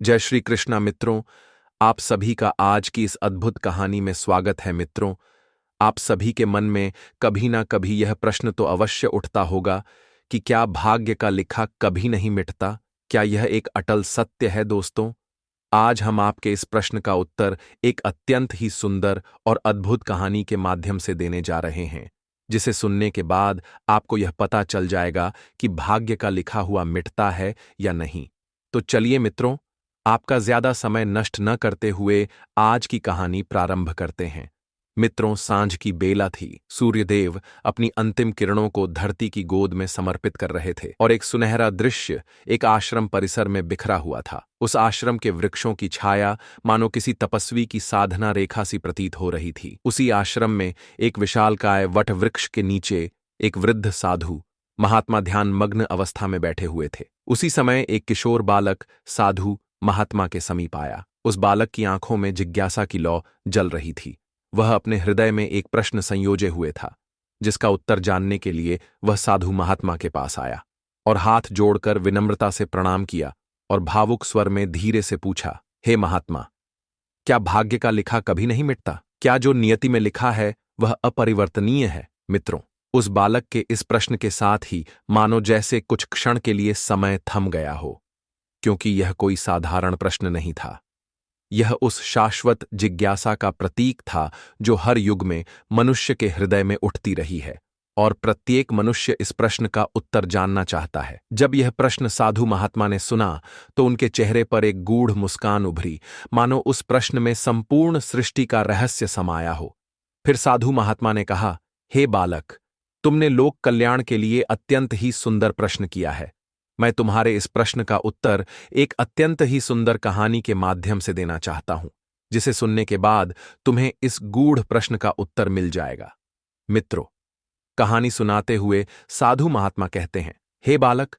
जय श्री कृष्णा मित्रों। आप सभी का आज की इस अद्भुत कहानी में स्वागत है मित्रों। आप सभी के मन में कभी ना कभी यह प्रश्न तो अवश्य उठता होगा कि क्या भाग्य का लिखा कभी नहीं मिटता? क्या यह एक अटल सत्य है दोस्तों? आज हम आपके इस प्रश्न का उत्तर एक अत्यंत ही सुंदर और अद्भुत कहानी के माध्यम से देने जा रहे हैं, जिसे सुनने के बाद आपको यह पता चल जाएगा कि भाग्य का लिखा हुआ मिटता है या नहीं। तो चलिए मित्रों, आपका ज्यादा समय नष्ट न करते हुए आज की कहानी प्रारंभ करते हैं। मित्रों, सांझ की बेला थी। सूर्यदेव अपनी अंतिम किरणों को धरती की गोद में समर्पित कर रहे थे और एक सुनहरा दृश्य एक आश्रम परिसर में बिखरा हुआ था। उस आश्रम के वृक्षों की छाया मानो किसी तपस्वी की साधना रेखा सी प्रतीत हो रही थी। उसी आश्रम में एक विशालकाय वट वृक्ष के नीचे एक वृद्ध साधु महात्मा ध्यान मग्न अवस्था में बैठे हुए थे। उसी समय एक किशोर बालक साधु महात्मा के समीप आया। उस बालक की आंखों में जिज्ञासा की लौ जल रही थी। वह अपने हृदय में एक प्रश्न संयोजे हुए था, जिसका उत्तर जानने के लिए वह साधु महात्मा के पास आया और हाथ जोड़कर विनम्रता से प्रणाम किया और भावुक स्वर में धीरे से पूछा, हे महात्मा, क्या भाग्य का लिखा कभी नहीं मिटता? क्या जो नियति में लिखा है वह अपरिवर्तनीय है? मित्रों, उस बालक के इस प्रश्न के साथ ही मानो जैसे कुछ क्षण के लिए समय थम गया हो, क्योंकि यह कोई साधारण प्रश्न नहीं था। यह उस शाश्वत जिज्ञासा का प्रतीक था जो हर युग में मनुष्य के हृदय में उठती रही है, और प्रत्येक मनुष्य इस प्रश्न का उत्तर जानना चाहता है। जब यह प्रश्न साधु महात्मा ने सुना तो उनके चेहरे पर एक गूढ़ मुस्कान उभरी, मानो उस प्रश्न में संपूर्ण सृष्टि का रहस्य समाया हो। फिर साधु महात्मा ने कहा, हे बालक, तुमने लोक कल्याण के लिए अत्यंत ही सुंदर प्रश्न किया है। मैं तुम्हारे इस प्रश्न का उत्तर एक अत्यंत ही सुंदर कहानी के माध्यम से देना चाहता हूं, जिसे सुनने के बाद तुम्हें इस गूढ़ प्रश्न का उत्तर मिल जाएगा। मित्रों, कहानी सुनाते हुए साधु महात्मा कहते हैं, हे बालक,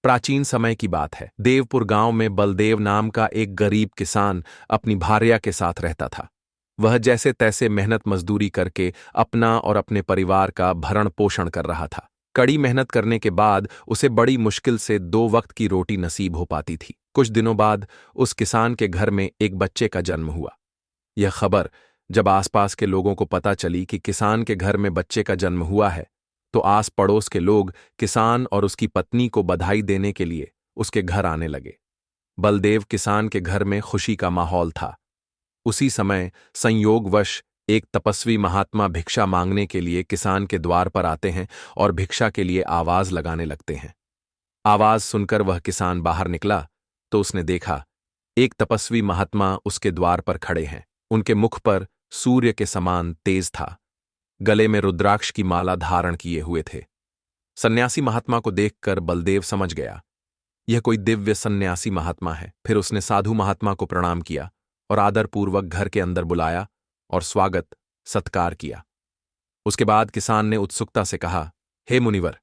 प्राचीन समय की बात है। देवपुर गांव में बलदेव नाम का एक गरीब किसान अपनी भार्या के साथ रहता था। वह जैसे तैसे मेहनत मजदूरी करके अपना और अपने परिवार का भरण पोषण कर रहा था। कड़ी मेहनत करने के बाद उसे बड़ी मुश्किल से 2 वक्त की रोटी नसीब हो पाती थी। कुछ दिनों बाद उस किसान के घर में एक बच्चे का जन्म हुआ। यह खबर जब आसपास के लोगों को पता चली कि किसान के घर में बच्चे का जन्म हुआ है, तो आस पड़ोस के लोग किसान और उसकी पत्नी को बधाई देने के लिए उसके घर आने लगे। बलदेव किसान के घर में खुशी का माहौल था। उसी समय संयोगवश एक तपस्वी महात्मा भिक्षा मांगने के लिए किसान के द्वार पर आते हैं और भिक्षा के लिए आवाज लगाने लगते हैं। आवाज सुनकर वह किसान बाहर निकला तो उसने देखा एक तपस्वी महात्मा उसके द्वार पर खड़े हैं। उनके मुख पर सूर्य के समान तेज था। गले में रुद्राक्ष की माला धारण किए हुए थे। सन्यासी महात्मा को देखकर बलदेव समझ गया, यह कोई दिव्य सन्यासी महात्मा है। फिर उसने साधु महात्मा को प्रणाम किया और आदरपूर्वक घर के अंदर बुलाया और स्वागत सत्कार किया। उसके बाद किसान ने उत्सुकता से कहा, हे मुनिवर,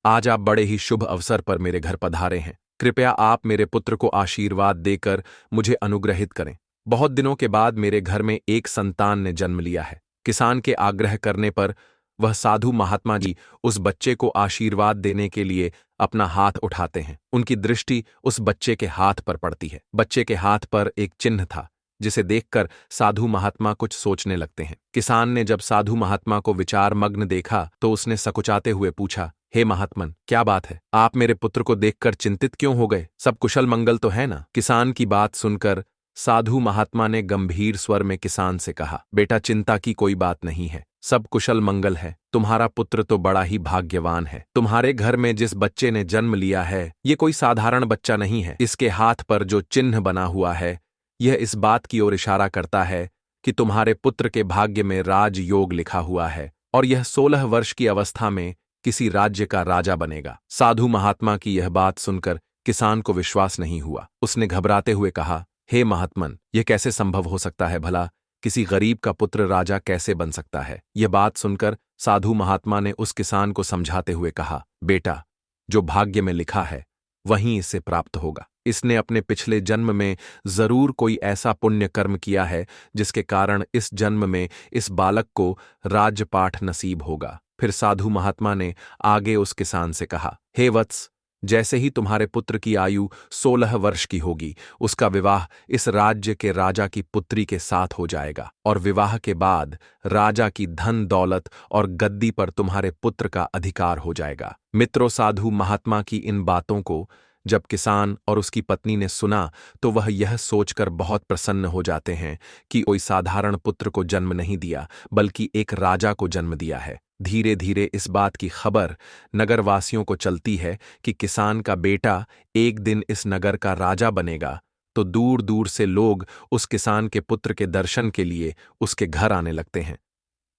आज आप बड़े ही शुभ अवसर पर मेरे घर पधारे हैं। कृपया आप मेरे पुत्र को आशीर्वाद देकर मुझे अनुग्रहित करें। बहुत दिनों के बाद मेरे घर में एक संतान ने जन्म लिया है। किसान के आग्रह करने पर वह साधु महात्मा जी उस बच्चे को आशीर्वाद देने के लिए अपना हाथ उठाते हैं। उनकी दृष्टि उस बच्चे के हाथ पर पड़ती है। बच्चे के हाथ पर एक चिन्ह था, जिसे देखकर साधु महात्मा कुछ सोचने लगते हैं। किसान ने जब साधु महात्मा को विचार मग्न देखा तो उसने सकुचाते हुए पूछा, हे महात्मन, क्या बात है? आप मेरे पुत्र को देखकर चिंतित क्यों हो गए? सब कुशल मंगल तो है ना? किसान की बात सुनकर साधु महात्मा ने गंभीर स्वर में किसान से कहा, बेटा, चिंता की कोई बात नहीं है, सब कुशल मंगल है। तुम्हारा पुत्र तो बड़ा ही भाग्यवान है। तुम्हारे घर में जिस बच्चे ने जन्म लिया है, ये कोई साधारण बच्चा नहीं है। इसके हाथ पर जो चिन्ह बना हुआ है, यह इस बात की ओर इशारा करता है कि तुम्हारे पुत्र के भाग्य में राज योग लिखा हुआ है और यह 16 वर्ष की अवस्था में किसी राज्य का राजा बनेगा। साधु महात्मा की यह बात सुनकर किसान को विश्वास नहीं हुआ। उसने घबराते हुए कहा, हे महात्मन, यह कैसे संभव हो सकता है? भला किसी गरीब का पुत्र राजा कैसे बन सकता है? यह बात सुनकर साधु महात्मा ने उस किसान को समझाते हुए कहा, बेटा, जो भाग्य में लिखा है वहीं इसे प्राप्त होगा। इसने अपने पिछले जन्म में जरूर कोई ऐसा पुण्य कर्म किया है जिसके कारण इस जन्म में इस बालक को राजपाठ नसीब होगा। फिर साधु महात्मा ने आगे उस किसान से कहा, हे वत्स, जैसे ही तुम्हारे पुत्र की आयु 16 वर्ष की होगी, उसका विवाह इस राज्य के राजा की पुत्री के साथ हो जाएगा, और विवाह के बाद राजा की धन दौलत और गद्दी पर तुम्हारे पुत्र का अधिकार हो जाएगा। मित्रों, साधु महात्मा की इन बातों को जब किसान और उसकी पत्नी ने सुना तो वह यह सोचकर बहुत प्रसन्न हो जाते हैं कि कोई साधारण पुत्र को जन्म नहीं दिया, बल्कि एक राजा को जन्म दिया है। धीरे धीरे इस बात की खबर नगरवासियों को चलती है कि किसान का बेटा एक दिन इस नगर का राजा बनेगा, तो दूर दूर से लोग उस किसान के पुत्र के दर्शन के लिए उसके घर आने लगते हैं।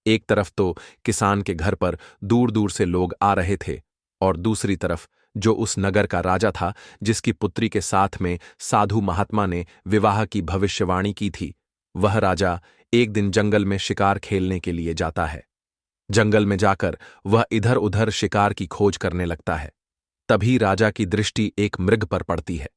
एक तरफ तो किसान के घर पर दूर दूर से लोग आ रहे थे, और दूसरी तरफ जो उस नगर का राजा था, जिसकी पुत्री के साथ में साधु महात्मा ने विवाह की भविष्यवाणी की थी, वह राजा एक दिन जंगल में शिकार खेलने के लिए जाता है। जंगल में जाकर वह इधर उधर शिकार की खोज करने लगता है। तभी राजा की दृष्टि एक मृग पर पड़ती है।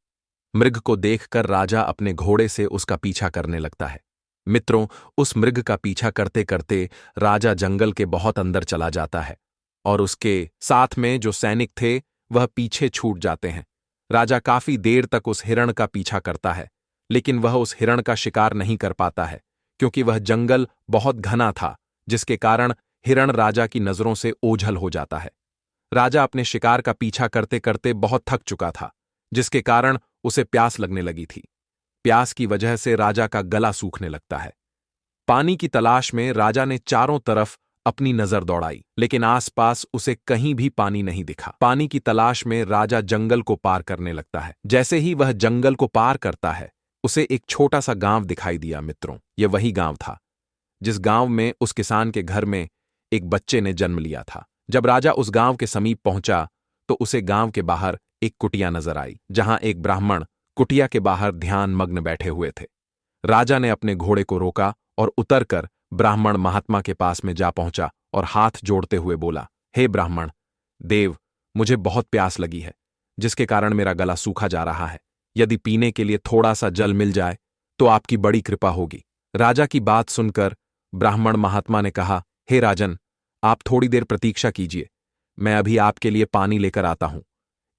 मृग को देखकर राजा अपने घोड़े से उसका पीछा करने लगता है। मित्रों, उस मृग का पीछा करते करते राजा जंगल के बहुत अंदर चला जाता है, और उसके साथ में जो सैनिक थे वह पीछे छूट जाते हैं। राजा काफी देर तक उस हिरण का पीछा करता है, लेकिन वह उस हिरण का शिकार नहीं कर पाता है, क्योंकि वह जंगल बहुत घना था, जिसके कारण हिरण राजा की नजरों से ओझल हो जाता है। राजा अपने शिकार का पीछा करते करते बहुत थक चुका था, जिसके कारण उसे प्यास लगने लगी थी। प्यास की वजह से राजा का गला सूखने लगता है। पानी की तलाश में राजा ने चारों तरफ अपनी नजर दौड़ाई, लेकिन आसपास उसे कहीं भी पानी नहीं दिखा। पानी की तलाश में राजा जंगल को पार करने लगता है। जैसे ही वह जंगल को पार करता है, उसे एक छोटा सा गांव दिखाई दिया। मित्रों, यह वही गांव था जिस गांव में उस किसान के घर में एक बच्चे ने जन्म लिया था। जब राजा उस गांव के समीप पहुंचा तो उसे गांव के बाहर एक कुटिया नजर आई, जहां एक ब्राह्मण कुटिया के बाहर ध्यान मग्न बैठे हुए थे। राजा ने अपने घोड़े को रोका और उतरकर ब्राह्मण महात्मा के पास में जा पहुंचा और हाथ जोड़ते हुए बोला, हे ब्राह्मण देव, मुझे बहुत प्यास लगी है, जिसके कारण मेरा गला सूखा जा रहा है। यदि पीने के लिए थोड़ा सा जल मिल जाए तो आपकी बड़ी कृपा होगी। राजा की बात सुनकर ब्राह्मण महात्मा ने कहा, हे राजन, आप थोड़ी देर प्रतीक्षा कीजिए, मैं अभी आपके लिए पानी लेकर आता हूं।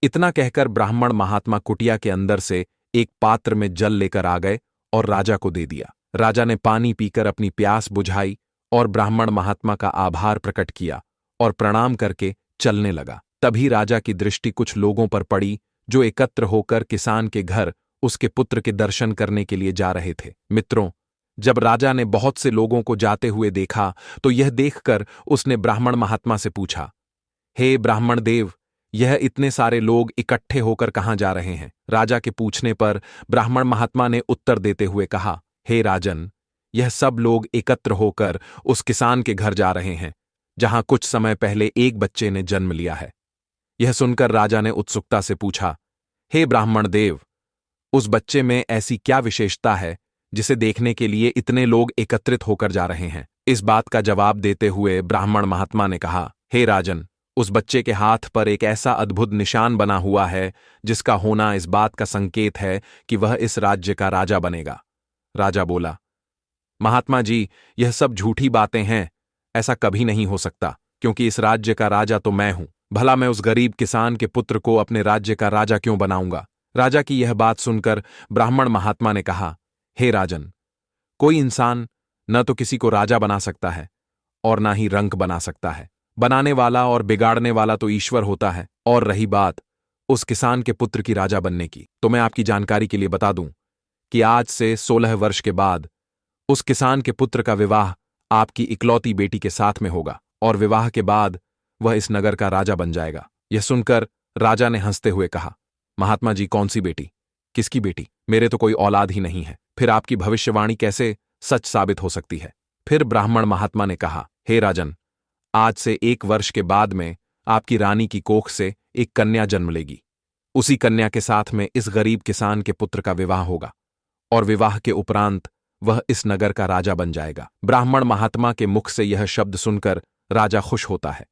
इतना कहकर ब्राह्मण महात्मा कुटिया के अंदर से एक पात्र में जल लेकर आ गए और राजा को दे दिया। राजा ने पानी पीकर अपनी प्यास बुझाई और ब्राह्मण महात्मा का आभार प्रकट किया और प्रणाम करके चलने लगा। तभी राजा की दृष्टि कुछ लोगों पर पड़ी जो एकत्र होकर किसान के घर उसके पुत्र के दर्शन करने के लिए जा रहे थे। मित्रों, जब राजा ने बहुत से लोगों को जाते हुए देखा तो यह देखकर उसने ब्राह्मण महात्मा से पूछा, हे ब्राह्मण देव, यह इतने सारे लोग इकट्ठे होकर कहां जा रहे हैं? राजा के पूछने पर ब्राह्मण महात्मा ने उत्तर देते हुए कहा, हे राजन, यह सब लोग एकत्र होकर उस किसान के घर जा रहे हैं, जहां कुछ समय पहले एक बच्चे ने जन्म लिया है। यह सुनकर राजा ने उत्सुकता से पूछा, हे ब्राह्मण देव, उस बच्चे में ऐसी क्या विशेषता है जिसे देखने के लिए इतने लोग एकत्रित होकर जा रहे हैं? इस बात का जवाब देते हुए ब्राह्मण महात्मा ने कहा, हे राजन, उस बच्चे के हाथ पर एक ऐसा अद्भुत निशान बना हुआ है जिसका होना इस बात का संकेत है कि वह इस राज्य का राजा बनेगा। राजा बोला, महात्मा जी, यह सब झूठी बातें हैं, ऐसा कभी नहीं हो सकता, क्योंकि इस राज्य का राजा तो मैं हूं। भला मैं उस गरीब किसान के पुत्र को अपने राज्य का राजा क्यों बनाऊंगा? राजा की यह बात सुनकर ब्राह्मण महात्मा ने कहा, हे राजन, कोई इंसान न तो किसी को राजा बना सकता है और ना ही रंक बना सकता है। बनाने वाला और बिगाड़ने वाला तो ईश्वर होता है। और रही बात उस किसान के पुत्र की राजा बनने की, तो मैं आपकी जानकारी के लिए बता दूं कि आज से 16 वर्ष के बाद उस किसान के पुत्र का विवाह आपकी इकलौती बेटी के साथ में होगा, और विवाह के बाद वह इस नगर का राजा बन जाएगा। यह सुनकर राजा ने हंसते हुए कहा, महात्मा जी, कौन सी बेटी? किसकी बेटी? मेरे तो कोई औलाद ही नहीं है, फिर आपकी भविष्यवाणी कैसे सच साबित हो सकती है? फिर ब्राह्मण महात्मा ने कहा, हे राजन, आज से 1 वर्ष के बाद में आपकी रानी की कोख से एक कन्या जन्म लेगी। उसी कन्या के साथ में इस गरीब किसान के पुत्र का विवाह होगा, और विवाह के उपरांत वह इस नगर का राजा बन जाएगा। ब्राह्मण महात्मा के मुख से यह शब्द सुनकर राजा खुश होता है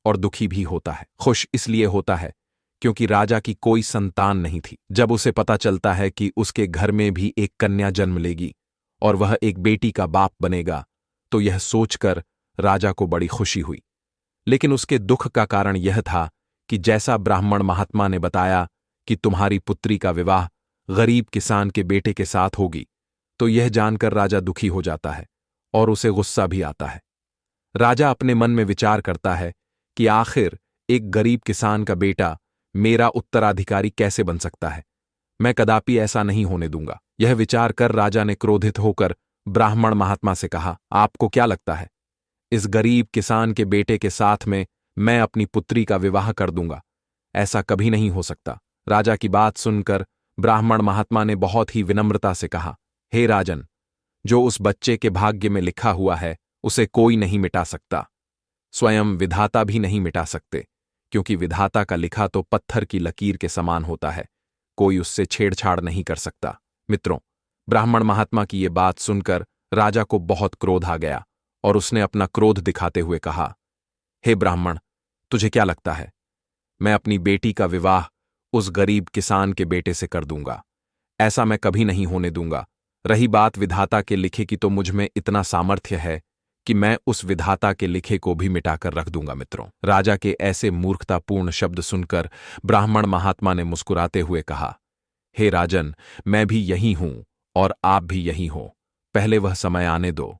और दुखी भी होता है। खुश इसलिए होता है क्योंकि राजा की कोई संतान नहीं थी। जब उसे पता चलता है कि उसके घर में भी एक कन्या जन्म लेगी और वह एक बेटी का बाप बनेगा, तो यह सोचकर राजा को बड़ी खुशी हुई। लेकिन उसके दुख का कारण यह था कि जैसा ब्राह्मण महात्मा ने बताया कि तुम्हारी पुत्री का विवाह गरीब किसान के बेटे के साथ होगी, तो यह जानकर राजा दुखी हो जाता है और उसे गुस्सा भी आता है। राजा अपने मन में विचार करता है कि आखिर एक गरीब किसान का बेटा मेरा उत्तराधिकारी कैसे बन सकता है। मैं कदापि ऐसा नहीं होने दूंगा। यह विचार कर राजा ने क्रोधित होकर ब्राह्मण महात्मा से कहा, आपको क्या लगता है, इस गरीब किसान के बेटे के साथ में मैं अपनी पुत्री का विवाह कर दूंगा? ऐसा कभी नहीं हो सकता। राजा की बात सुनकर ब्राह्मण महात्मा ने बहुत ही विनम्रता से कहा, हे राजन, जो उस बच्चे के भाग्य में लिखा हुआ है उसे कोई नहीं मिटा सकता, स्वयं विधाता भी नहीं मिटा सकते, क्योंकि विधाता का लिखा तो पत्थर की लकीर के समान होता है, कोई उससे छेड़छाड़ नहीं कर सकता। मित्रों, ब्राह्मण महात्मा की ये बात सुनकर राजा को बहुत क्रोध आ गया और उसने अपना क्रोध दिखाते हुए कहा, हे ब्राह्मण, तुझे क्या लगता है मैं अपनी बेटी का विवाह उस गरीब किसान के बेटे से कर दूंगा? ऐसा मैं कभी नहीं होने दूंगा। रही बात विधाता के लिखे की, तो मुझ में इतना सामर्थ्य है कि मैं उस विधाता के लिखे को भी मिटाकर रख दूंगा। मित्रों, राजा के ऐसे मूर्खतापूर्ण शब्द सुनकर ब्राह्मण महात्मा ने मुस्कुराते हुए कहा, हे राजन, मैं भी यही हूं और आप भी यही हो। पहले वह समय आने दो,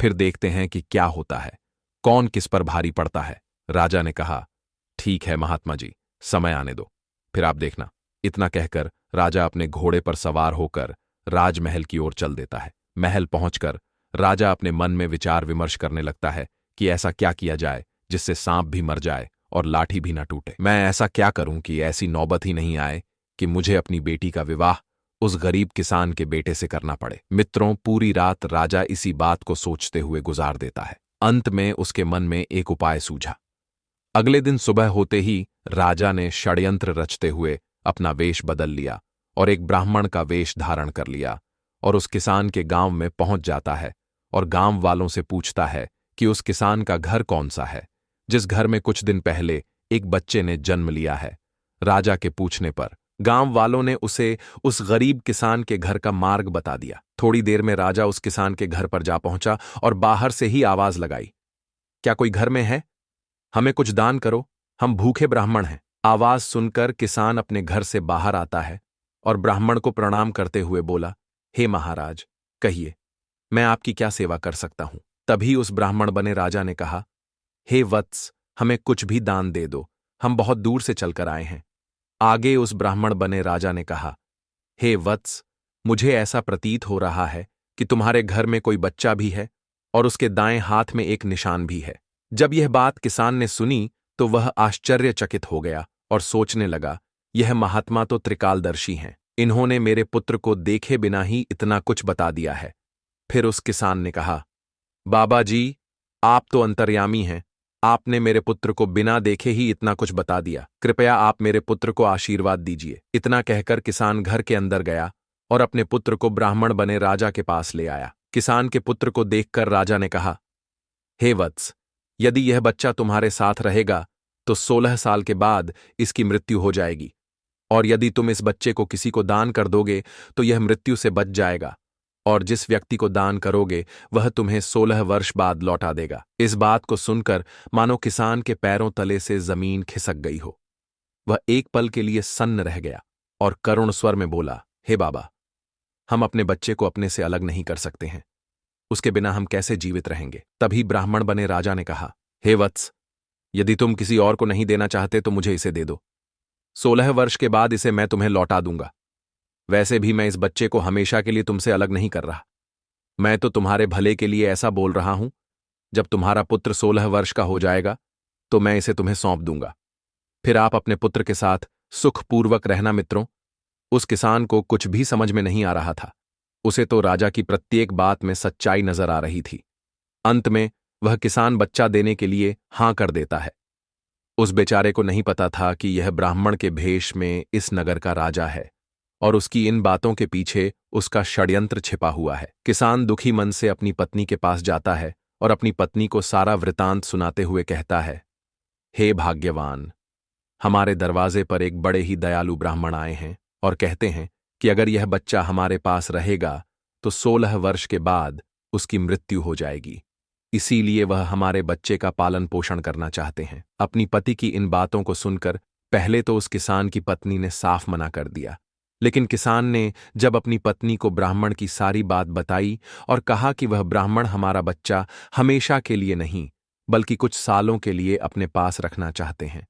फिर देखते हैं कि क्या होता है, कौन किस पर भारी पड़ता है। राजा ने कहा, ठीक है महात्मा जी, समय आने दो, फिर आप देखना। इतना कहकर राजा अपने घोड़े पर सवार होकर राजमहल की ओर चल देता है। महल पहुंचकर राजा अपने मन में विचार विमर्श करने लगता है कि ऐसा क्या किया जाए जिससे सांप भी मर जाए और लाठी भी न टूटे। मैं ऐसा क्या करूं कि ऐसी नौबत ही नहीं आए कि मुझे अपनी बेटी का विवाह उस गरीब किसान के बेटे से करना पड़े। मित्रों, पूरी रात राजा इसी बात को सोचते हुए गुजार देता है। अंत में उसके मन में एक उपाय सूझा। अगले दिन सुबह होते ही राजा ने षड्यंत्र रचते हुए अपना वेश बदल लिया और एक ब्राह्मण का वेश धारण कर लिया और उस किसान के गांव में पहुंच जाता है और गांव वालों से पूछता है कि उस किसान का घर कौन सा है जिस घर में कुछ दिन पहले एक बच्चे ने जन्म लिया है। राजा के पूछने पर गांव वालों ने उसे उस गरीब किसान के घर का मार्ग बता दिया। थोड़ी देर में राजा उस किसान के घर पर जा पहुंचा और बाहर से ही आवाज लगाई, क्या कोई घर में है? हमें कुछ दान करो, हम भूखे ब्राह्मण हैं। आवाज सुनकर किसान अपने घर से बाहर आता है और ब्राह्मण को प्रणाम करते हुए बोला, हे महाराज, कहिए, मैं आपकी क्या सेवा कर सकता हूं? तभी उस ब्राह्मण बने राजा ने कहा, हे वत्स, हमें कुछ भी दान दे दो, हम बहुत दूर से चलकर आए हैं। आगे उस ब्राह्मण बने राजा ने कहा, हे वत्स, मुझे ऐसा प्रतीत हो रहा है कि तुम्हारे घर में कोई बच्चा भी है और उसके दाएं हाथ में एक निशान भी है। जब यह बात किसान ने सुनी तो वह आश्चर्यचकित हो गया और सोचने लगा, यह महात्मा तो त्रिकालदर्शी हैं, इन्होंने मेरे पुत्र को देखे बिना ही इतना कुछ बता दिया है। फिर उस किसान ने कहा, बाबा जी, आप तो अंतर्यामी हैं, आपने मेरे पुत्र को बिना देखे ही इतना कुछ बता दिया, कृपया आप मेरे पुत्र को आशीर्वाद दीजिए। इतना कहकर किसान घर के अंदर गया और अपने पुत्र को ब्राह्मण बने राजा के पास ले आया। किसान के पुत्र को देखकर राजा ने कहा, हे वत्स, यदि यह बच्चा तुम्हारे साथ रहेगा तो 16 साल के बाद इसकी मृत्यु हो जाएगी, और यदि तुम इस बच्चे को किसी को दान कर दोगे तो यह मृत्यु से बच जाएगा, और जिस व्यक्ति को दान करोगे वह तुम्हें 16 वर्ष बाद लौटा देगा। इस बात को सुनकर मानो किसान के पैरों तले से जमीन खिसक गई हो। वह एक पल के लिए सन्न रह गया और करुण स्वर में बोला, हे बाबा, हम अपने बच्चे को अपने से अलग नहीं कर सकते हैं, उसके बिना हम कैसे जीवित रहेंगे? तभी ब्राह्मण बने राजा ने कहा, हे वत्स, यदि तुम किसी और को नहीं देना चाहते तो मुझे इसे दे दो, 16 वर्ष के बाद इसे मैं तुम्हें लौटा दूंगा। वैसे भी मैं इस बच्चे को हमेशा के लिए तुमसे अलग नहीं कर रहा, मैं तो तुम्हारे भले के लिए ऐसा बोल रहा हूं, जब तुम्हारा पुत्र 16 वर्ष का हो जाएगा तो मैं इसे तुम्हें सौंप दूंगा, फिर आप अपने पुत्र के साथ सुखपूर्वक रहना। मित्रों, उस किसान को कुछ भी समझ में नहीं आ रहा था, उसे तो राजा की प्रत्येक बात में सच्चाई नजर आ रही थी। अंत में वह किसान बच्चा देने के लिए हां कर देता है। उस बेचारे को नहीं पता था कि यह ब्राह्मण के भेष में इस नगर का राजा है और उसकी इन बातों के पीछे उसका षड्यंत्र छिपा हुआ है। किसान दुखी मन से अपनी पत्नी के पास जाता है और अपनी पत्नी को सारा वृतांत सुनाते हुए कहता है, हे भाग्यवान, हमारे दरवाजे पर एक बड़े ही दयालु ब्राह्मण आए हैं और कहते हैं कि अगर यह बच्चा हमारे पास रहेगा तो 16 वर्ष के बाद उसकी मृत्यु हो जाएगी, इसीलिए वह हमारे बच्चे का पालन पोषण करना चाहते हैं। अपनी पति की इन बातों को सुनकर पहले तो उस किसान की पत्नी ने साफ मना कर दिया, लेकिन किसान ने जब अपनी पत्नी को ब्राह्मण की सारी बात बताई और कहा कि वह ब्राह्मण हमारा बच्चा हमेशा के लिए नहीं बल्कि कुछ सालों के लिए अपने पास रखना चाहते हैं।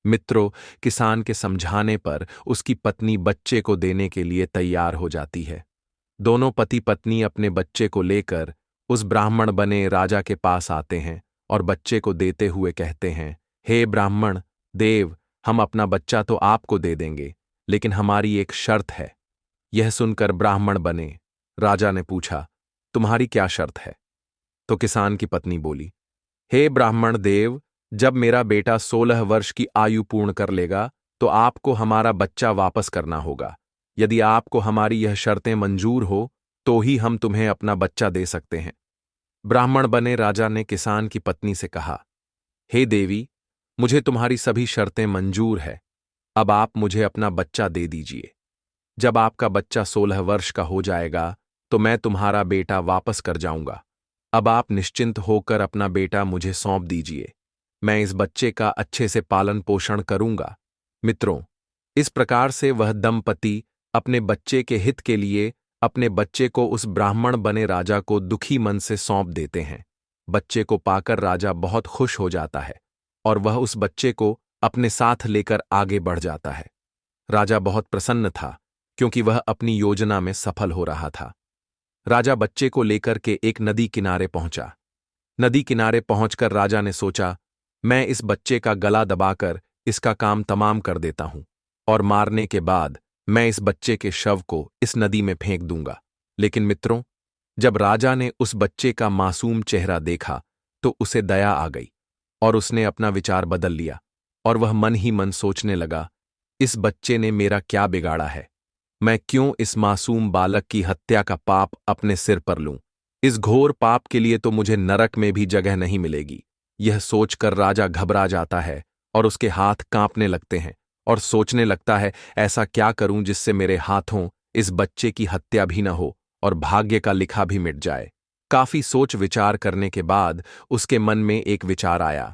मित्रों, किसान के समझाने पर उसकी पत्नी बच्चे को देने के लिए तैयार हो जाती है। दोनों पति पत्नी अपने बच्चे को लेकर उस ब्राह्मण बने राजा के पास आते हैं और बच्चे को देते हुए कहते हैं, हे ब्राह्मण देव, हम अपना बच्चा तो आपको दे देंगे, लेकिन हमारी एक शर्त है। यह सुनकर ब्राह्मण बने राजा ने पूछा, तुम्हारी क्या शर्त है? तो किसान की पत्नी बोली, हे ब्राह्मण देव, जब मेरा बेटा 16 वर्ष की आयु पूर्ण कर लेगा तो आपको हमारा बच्चा वापस करना होगा। यदि आपको हमारी यह शर्तें मंजूर हो तो ही हम तुम्हें अपना बच्चा दे सकते हैं। ब्राह्मण बने राजा ने किसान की पत्नी से कहा, हे देवी, मुझे तुम्हारी सभी शर्तें मंजूर है। अब आप मुझे अपना बच्चा दे दीजिए। जब आपका बच्चा 16 वर्ष का हो जाएगा तो मैं तुम्हारा बेटा वापस कर जाऊंगा। अब आप निश्चिंत होकर अपना बेटा मुझे सौंप दीजिए। मैं इस बच्चे का अच्छे से पालन पोषण करूंगा। मित्रों, इस प्रकार से वह दंपति अपने बच्चे के हित के लिए अपने बच्चे को उस ब्राह्मण बने राजा को दुखी मन से सौंप देते हैं। बच्चे को पाकर राजा बहुत खुश हो जाता है और वह उस बच्चे को अपने साथ लेकर आगे बढ़ जाता है। राजा बहुत प्रसन्न था क्योंकि वह अपनी योजना में सफल हो रहा था। राजा बच्चे को लेकर के एक नदी किनारे पहुंचा। नदी किनारे पहुंचकर राजा ने सोचा, मैं इस बच्चे का गला दबाकर इसका काम तमाम कर देता हूं और मारने के बाद मैं इस बच्चे के शव को इस नदी में फेंक दूंगा। लेकिन मित्रों, जब राजा ने उस बच्चे का मासूम चेहरा देखा तो उसे दया आ गई और उसने अपना विचार बदल लिया और वह मन ही मन सोचने लगा, इस बच्चे ने मेरा क्या बिगाड़ा है? मैं क्यों इस मासूम बालक की हत्या का पाप अपने सिर पर लूं? इस घोर पाप के लिए तो मुझे नरक में भी जगह नहीं मिलेगी। यह सोचकर राजा घबरा जाता है और उसके हाथ कांपने लगते हैं और सोचने लगता है, ऐसा क्या करूं जिससे मेरे हाथों इस बच्चे की हत्या भी न हो और भाग्य का लिखा भी मिट जाए। काफी सोच विचार करने के बाद उसके मन में एक विचार आया।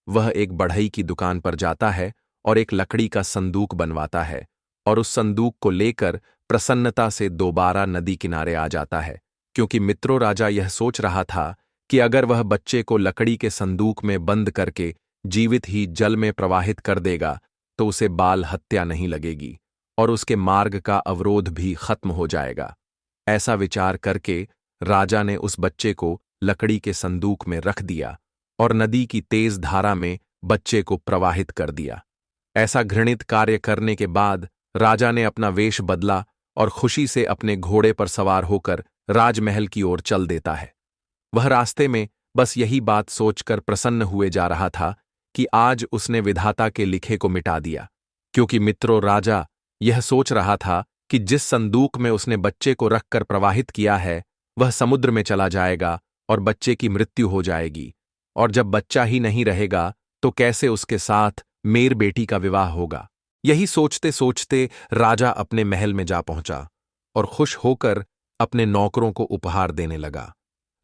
वह एक बढ़ई की दुकान पर जाता है और एक लकड़ी का संदूक बनवाता है और उस संदूक को लेकर प्रसन्नता से दोबारा नदी किनारे आ जाता है, क्योंकि मित्रों, राजा यह सोच रहा था कि अगर वह बच्चे को लकड़ी के संदूक में बंद करके जीवित ही जल में प्रवाहित कर देगा तो उसे बाल हत्या नहीं लगेगी और उसके मार्ग का अवरोध भी खत्म हो जाएगा। ऐसा विचार करके राजा ने उस बच्चे को लकड़ी के संदूक में रख दिया और नदी की तेज धारा में बच्चे को प्रवाहित कर दिया। ऐसा घृणित कार्य करने के बाद राजा ने अपना वेश बदला और खुशी से अपने घोड़े पर सवार होकर राजमहल की ओर चल देता है। वह रास्ते में बस यही बात सोचकर प्रसन्न हुए जा रहा था कि आज उसने विधाता के लिखे को मिटा दिया, क्योंकि मित्रों, राजा यह सोच रहा था कि जिस संदूक में उसने बच्चे को रखकर प्रवाहित किया है वह समुद्र में चला जाएगा और बच्चे की मृत्यु हो जाएगी, और जब बच्चा ही नहीं रहेगा तो कैसे उसके साथ मेर बेटी का विवाह होगा। यही सोचते सोचते राजा अपने महल में जा पहुंचा और खुश होकर अपने नौकरों को उपहार देने लगा।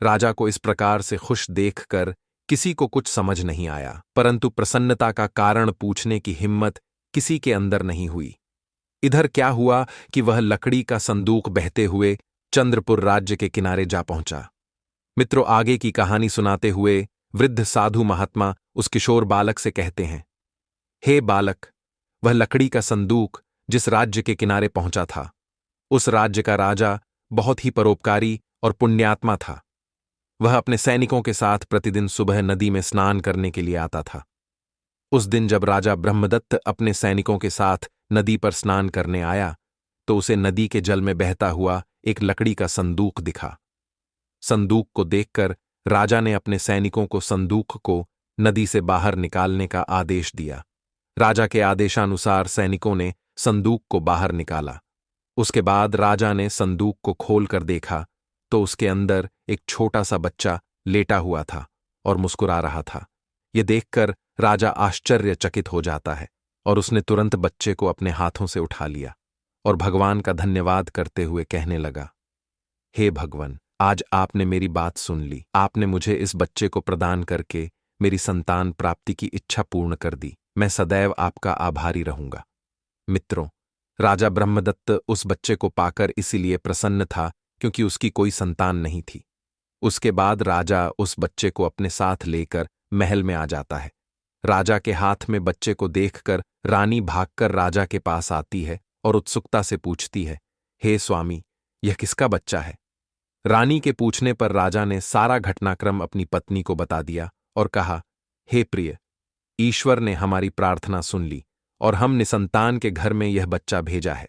राजा को इस प्रकार से खुश देखकर किसी को कुछ समझ नहीं आया, परंतु प्रसन्नता का कारण पूछने की हिम्मत किसी के अंदर नहीं हुई। इधर क्या हुआ कि वह लकड़ी का संदूक बहते हुए चंद्रपुर राज्य के किनारे जा पहुंचा। मित्रों, आगे की कहानी सुनाते हुए वृद्ध साधु महात्मा उस किशोर बालक से कहते हैं, हे बालक, वह लकड़ी का संदूक जिस राज्य के किनारे पहुंचा था, उस राज्य का राजा बहुत ही परोपकारी और पुण्यात्मा था। वह अपने सैनिकों के साथ प्रतिदिन सुबह नदी में स्नान करने के लिए आता था। उस दिन जब राजा ब्रह्मदत्त अपने सैनिकों के साथ नदी पर स्नान करने आया तो उसे नदी के जल में बहता हुआ एक लकड़ी का संदूक दिखा। संदूक को देखकर राजा ने अपने सैनिकों को संदूक को नदी से बाहर निकालने का आदेश दिया। राजा के आदेशानुसार सैनिकों ने संदूक को बाहर निकाला। उसके बाद राजा ने संदूक को खोलकर देखा तो उसके अंदर एक छोटा सा बच्चा लेटा हुआ था और मुस्कुरा रहा था। यह देखकर राजा आश्चर्यचकित हो जाता है और उसने तुरंत बच्चे को अपने हाथों से उठा लिया और भगवान का धन्यवाद करते हुए कहने लगा, हे भगवान, आज आपने मेरी बात सुन ली। आपने मुझे इस बच्चे को प्रदान करके मेरी संतान प्राप्ति की इच्छा पूर्ण कर दी। मैं सदैव आपका आभारी रहूंगा। मित्रों, राजा ब्रह्मदत्त उस बच्चे को पाकर इसीलिए प्रसन्न था क्योंकि उसकी कोई संतान नहीं थी। उसके बाद राजा उस बच्चे को अपने साथ लेकर महल में आ जाता है। राजा के हाथ में बच्चे को देखकर रानी भागकर राजा के पास आती है और उत्सुकता से पूछती है, हे स्वामी, यह किसका बच्चा है? रानी के पूछने पर राजा ने सारा घटनाक्रम अपनी पत्नी को बता दिया और कहा, हे प्रिय, ईश्वर ने हमारी प्रार्थना सुन ली और हम निसंतान के घर में यह बच्चा भेजा है।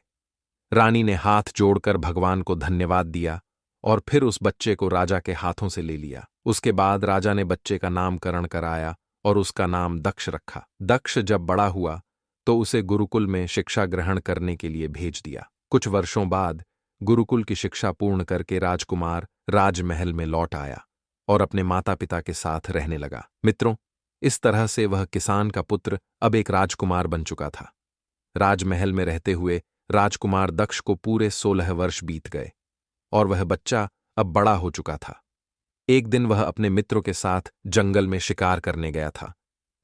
रानी ने हाथ जोड़कर भगवान को धन्यवाद दिया और फिर उस बच्चे को राजा के हाथों से ले लिया। उसके बाद राजा ने बच्चे का नामकरण कराया और उसका नाम दक्ष रखा। दक्ष जब बड़ा हुआ तो उसे गुरुकुल में शिक्षा ग्रहण करने के लिए भेज दिया। कुछ वर्षों बाद गुरुकुल की शिक्षा पूर्ण करके राजकुमार राजमहल में लौट आया और अपने माता पिता के साथ रहने लगा। मित्रों, इस तरह से वह किसान का पुत्र अब एक राजकुमार बन चुका था। राजमहल में रहते हुए राजकुमार दक्ष को पूरे 16 वर्ष बीत गए और वह बच्चा अब बड़ा हो चुका था। एक दिन वह अपने मित्रों के साथ जंगल में शिकार करने गया था।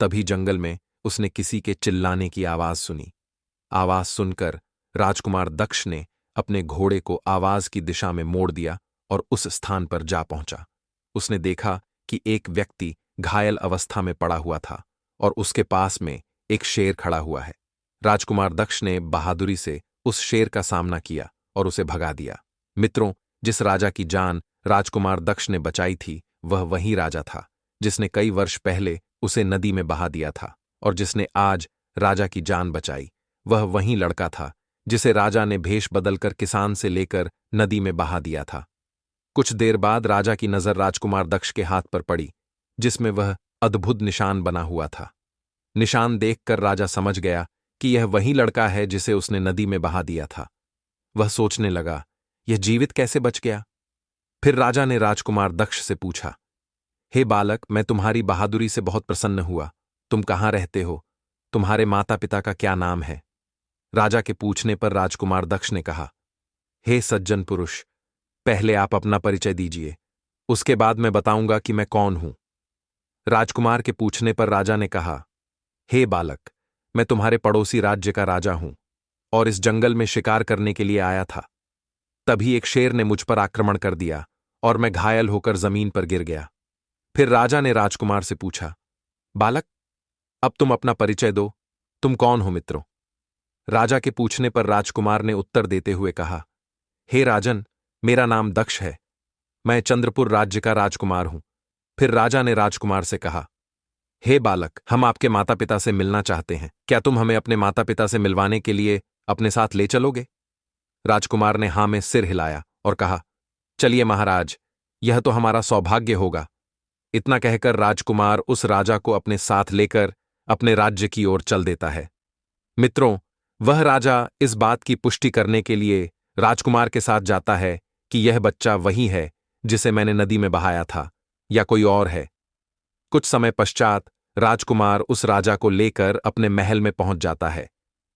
तभी जंगल में उसने किसी के चिल्लाने की आवाज सुनी। आवाज सुनकर राजकुमार दक्ष ने अपने घोड़े को आवाज की दिशा में मोड़ दिया और उस स्थान पर जा पहुंचा। उसने देखा कि एक व्यक्ति घायल अवस्था में पड़ा हुआ था और उसके पास में एक शेर खड़ा हुआ है। राजकुमार दक्ष ने बहादुरी से उस शेर का सामना किया और उसे भगा दिया। मित्रों, जिस राजा की जान राजकुमार दक्ष ने बचाई थी वह वही राजा था जिसने कई वर्ष पहले उसे नदी में बहा दिया था, और जिसने आज राजा की जान बचाई वह वही लड़का था जिसे राजा ने भेष बदलकर किसान से लेकर नदी में बहा दिया था। कुछ देर बाद राजा की नजर राजकुमार दक्ष के हाथ पर पड़ी जिसमें वह अद्भुत निशान बना हुआ था। निशान देखकर राजा समझ गया कि यह वही लड़का है जिसे उसने नदी में बहा दिया था। वह सोचने लगा, यह जीवित कैसे बच गया? फिर राजा ने राजकुमार दक्ष से पूछा, हे बालक, मैं तुम्हारी बहादुरी से बहुत प्रसन्न हुआ। तुम कहाँ रहते हो? तुम्हारे माता पिता का क्या नाम है? राजा के पूछने पर राजकुमार दक्ष ने कहा, हे सज्जन पुरुष, पहले आप अपना परिचय दीजिए, उसके बाद मैं बताऊंगा कि मैं कौन हूं। राजकुमार के पूछने पर राजा ने कहा, हे बालक, मैं तुम्हारे पड़ोसी राज्य का राजा हूं और इस जंगल में शिकार करने के लिए आया था। तभी एक शेर ने मुझ पर आक्रमण कर दिया और मैं घायल होकर जमीन पर गिर गया। फिर राजा ने राजकुमार से पूछा, बालक, अब तुम अपना परिचय दो, तुम कौन हो मित्रों? राजा के पूछने पर राजकुमार ने उत्तर देते हुए कहा, हे राजन, मेरा नाम दक्ष है, मैं चंद्रपुर राज्य का राजकुमार हूं। फिर राजा ने राजकुमार से कहा, हे बालक, हम आपके माता पिता से मिलना चाहते हैं, क्या तुम हमें अपने माता पिता से मिलवाने के लिए अपने साथ ले चलोगे? राजकुमार ने हां में सिर हिलाया और कहा, चलिए महाराज, यह तो हमारा सौभाग्य होगा। इतना कहकर राजकुमार उस राजा को अपने साथ लेकर अपने राज्य की ओर चल देता है। मित्रों, वह राजा इस बात की पुष्टि करने के लिए राजकुमार के साथ जाता है कि यह बच्चा वही है जिसे मैंने नदी में बहाया था या कोई और है। कुछ समय पश्चात राजकुमार उस राजा को लेकर अपने महल में पहुंच जाता है।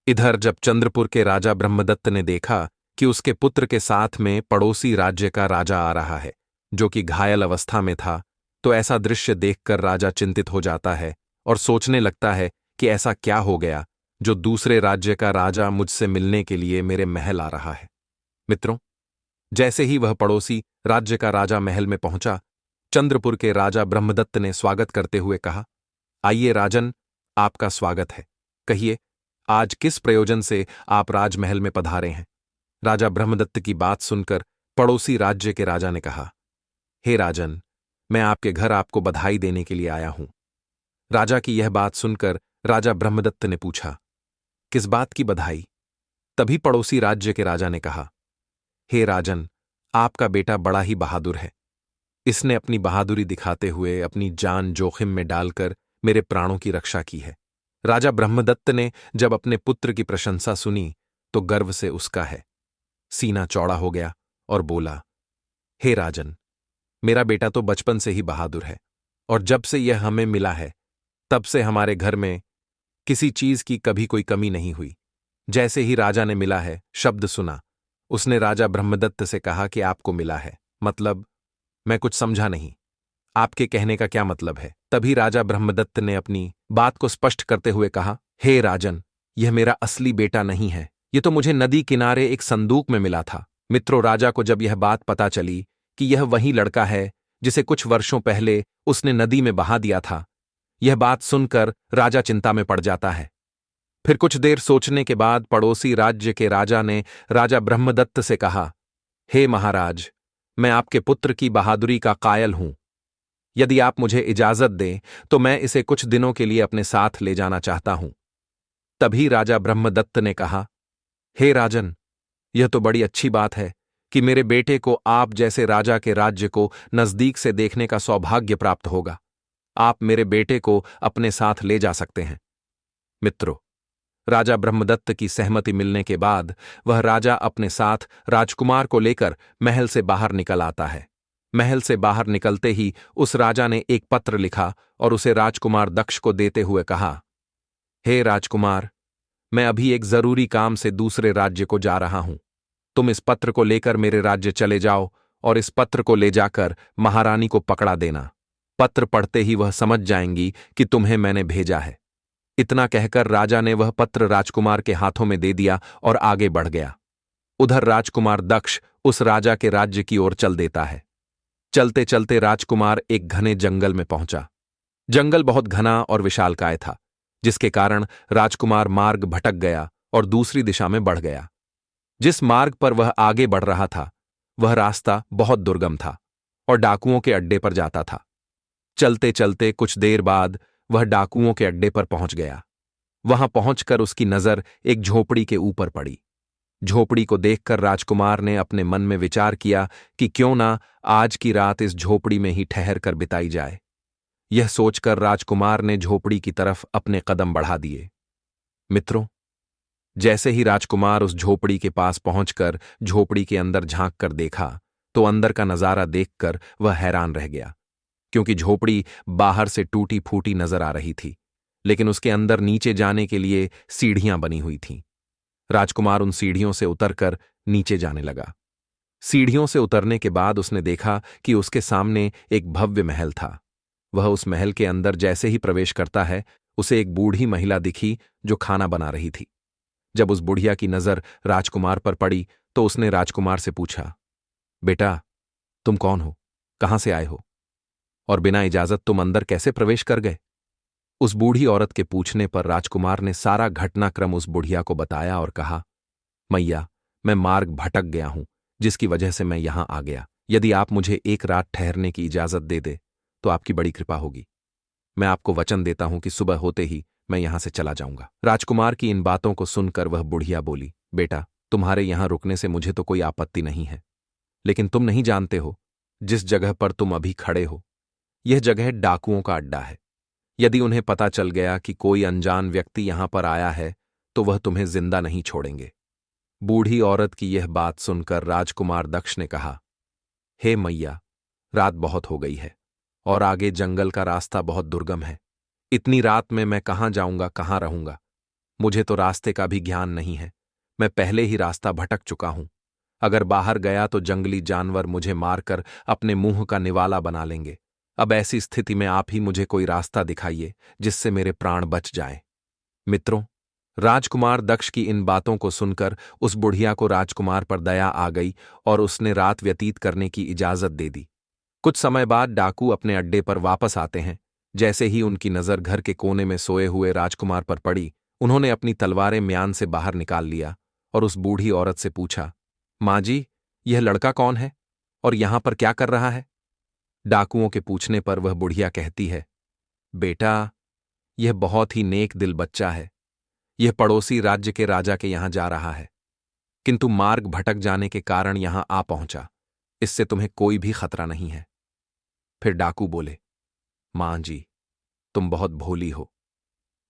इधर जब चंद्रपुर के राजा ब्रह्मदत्त ने देखा कि उसके पुत्र के साथ में पड़ोसी राज्य का राजा आ रहा है जो कि घायल अवस्था में था, तो ऐसा दृश्य देखकर राजा चिंतित हो जाता है और सोचने लगता है कि ऐसा क्या हो गया जो दूसरे राज्य का राजा मुझसे मिलने के लिए मेरे महल आ रहा है। मित्रों, जैसे ही वह पड़ोसी राज्य का राजा महल में पहुंचा, चंद्रपुर के राजा ब्रह्मदत्त ने स्वागत करते हुए कहा, आइए राजन, आपका स्वागत है। कहिए, आज किस प्रयोजन से आप राजमहल में पधारे हैं? राजा ब्रह्मदत्त की बात सुनकर पड़ोसी राज्य के राजा ने कहा, हे राजन, मैं आपके घर आपको बधाई देने के लिए आया हूं। राजा की यह बात सुनकर राजा ब्रह्मदत्त ने पूछा, किस बात की बधाई? तभी पड़ोसी राज्य के राजा ने कहा, हे राजन, आपका बेटा बड़ा ही बहादुर है। इसने अपनी बहादुरी दिखाते हुए अपनी जान जोखिम में डालकर मेरे प्राणों की रक्षा की है। राजा ब्रह्मदत्त ने जब अपने पुत्र की प्रशंसा सुनी तो गर्व से उसका है सीना चौड़ा हो गया और बोला, हे राजन, मेरा बेटा तो बचपन से ही बहादुर है और जब से यह हमें मिला है तब से हमारे घर में किसी चीज की कभी कोई कमी नहीं हुई। जैसे ही राजा ने मिला है शब्द सुना, उसने राजा ब्रह्मदत्त से कहा कि आपको मिला है, मतलब? मैं कुछ समझा नहीं, आपके कहने का क्या मतलब है? तभी राजा ब्रह्मदत्त ने अपनी बात को स्पष्ट करते हुए कहा, हे राजन, यह मेरा असली बेटा नहीं है। ये तो मुझे नदी किनारे एक संदूक में मिला था। मित्रों, राजा को जब यह बात पता चली कि यह वही लड़का है जिसे कुछ वर्षों पहले उसने नदी में बहा दिया था, यह बात सुनकर राजा चिंता में पड़ जाता है। फिर कुछ देर सोचने के बाद पड़ोसी राज्य के राजा ने राजा ब्रह्मदत्त से कहा, हे महाराज, मैं आपके पुत्र की बहादुरी का कायल हूं। यदि आप मुझे इजाजत दें तो मैं इसे कुछ दिनों के लिए अपने साथ ले जाना चाहता हूं। तभी राजा ब्रह्मदत्त ने कहा, हे राजन, यह तो बड़ी अच्छी बात है कि मेरे बेटे को आप जैसे राजा के राज्य को नजदीक से देखने का सौभाग्य प्राप्त होगा। आप मेरे बेटे को अपने साथ ले जा सकते हैं। मित्रों, राजा ब्रह्मदत्त की सहमति मिलने के बाद वह राजा अपने साथ राजकुमार को लेकर महल से बाहर निकल आता है। महल से बाहर निकलते ही उस राजा ने एक पत्र लिखा और उसे राजकुमार दक्ष को देते हुए कहा, हे राजकुमार, मैं अभी एक जरूरी काम से दूसरे राज्य को जा रहा हूं। तुम इस पत्र को लेकर मेरे राज्य चले जाओ और इस पत्र को ले जाकर महारानी को पकड़ा देना। पत्र पढ़ते ही वह समझ जाएंगी कि तुम्हें मैंने भेजा है। इतना कहकर राजा ने वह पत्र राजकुमार के हाथों में दे दिया और आगे बढ़ गया। उधर राजकुमार दक्ष उस राजा के राज्य की ओर चल देता है। चलते चलते राजकुमार एक घने जंगल में पहुंचा। जंगल बहुत घना और विशालकाय था, जिसके कारण राजकुमार मार्ग भटक गया और दूसरी दिशा में बढ़ गया। जिस मार्ग पर वह आगे बढ़ रहा था वह रास्ता बहुत दुर्गम था और डाकुओं के अड्डे पर जाता था। चलते चलते कुछ देर बाद वह डाकुओं के अड्डे पर पहुंच गया। वहां पहुंचकर उसकी नजर एक झोपड़ी के ऊपर पड़ी। झोपड़ी को देखकर राजकुमार ने अपने मन में विचार किया कि क्यों ना आज की रात इस झोपड़ी में ही ठहर कर बिताई जाए। यह सोचकर राजकुमार ने झोपड़ी की तरफ अपने कदम बढ़ा दिए। मित्रों, जैसे ही राजकुमार उस झोपड़ी के पास पहुंचकर झोपड़ी के अंदर झांक कर देखा तो अंदर का नजारा देखकर वह हैरान रह गया, क्योंकि झोपड़ी बाहर से टूटी फूटी नजर आ रही थी, लेकिन उसके अंदर नीचे जाने के लिए सीढ़ियां बनी हुई थीं। राजकुमार उन सीढ़ियों से उतरकर नीचे जाने लगा। सीढ़ियों से उतरने के बाद उसने देखा कि उसके सामने एक भव्य महल था। वह उस महल के अंदर जैसे ही प्रवेश करता है उसे एक बूढ़ी महिला दिखी जो खाना बना रही थी। जब उस बुढ़िया की नजर राजकुमार पर पड़ी तो उसने राजकुमार से पूछा, बेटा, तुम कौन हो, कहां से आए हो और बिना इजाजत तुम अंदर कैसे प्रवेश कर गए? उस बूढ़ी औरत के पूछने पर राजकुमार ने सारा घटनाक्रम उस बुढ़िया को बताया और कहा, मैया, मैं मार्ग भटक गया हूं, जिसकी वजह से मैं यहां आ गया। यदि आप मुझे एक रात ठहरने की इजाजत दे दे तो आपकी बड़ी कृपा होगी। मैं आपको वचन देता हूं कि सुबह होते ही मैं यहां से चला जाऊंगा। राजकुमार की इन बातों को सुनकर वह बुढ़िया बोली, बेटा, तुम्हारे यहां रुकने से मुझे तो कोई आपत्ति नहीं है, लेकिन तुम नहीं जानते हो जिस जगह पर तुम अभी खड़े हो यह जगह डाकुओं का अड्डा है। यदि उन्हें पता चल गया कि कोई अनजान व्यक्ति यहां पर आया है तो वह तुम्हें जिंदा नहीं छोड़ेंगे। बूढ़ी औरत की यह बात सुनकर राजकुमार दक्ष ने कहा, हे मैया, रात बहुत हो गई है और आगे जंगल का रास्ता बहुत दुर्गम है। इतनी रात में मैं कहां जाऊंगा, कहां रहूंगा? मुझे तो रास्ते का भी ज्ञान नहीं है। मैं पहले ही रास्ता भटक चुका हूं। अगर बाहर गया तो जंगली जानवर मुझे मारकर अपने मुंह का निवाला बना लेंगे। अब ऐसी स्थिति में आप ही मुझे कोई रास्ता दिखाइए जिससे मेरे प्राण बच जाएं। मित्रों, राजकुमार दक्ष की इन बातों को सुनकर उस बुढ़िया को राजकुमार पर दया आ गई और उसने रात व्यतीत करने की इजाजत दे दी। कुछ समय बाद डाकू अपने अड्डे पर वापस आते हैं। जैसे ही उनकी नजर घर के कोने में सोए हुए राजकुमार पर पड़ी, उन्होंने अपनी तलवारें म्यान से बाहर निकाल लिया और उस बूढ़ी औरत से पूछा, माँ जी, यह लड़का कौन है और यहां पर क्या कर रहा है? डाकुओं के पूछने पर वह बुढ़िया कहती है, बेटा, यह बहुत ही नेक दिल बच्चा है। यह पड़ोसी राज्य के राजा के यहां जा रहा है, किंतु मार्ग भटक जाने के कारण यहां आ पहुंचा। इससे तुम्हें कोई भी खतरा नहीं है। फिर डाकू बोले, मां जी, तुम बहुत भोली हो,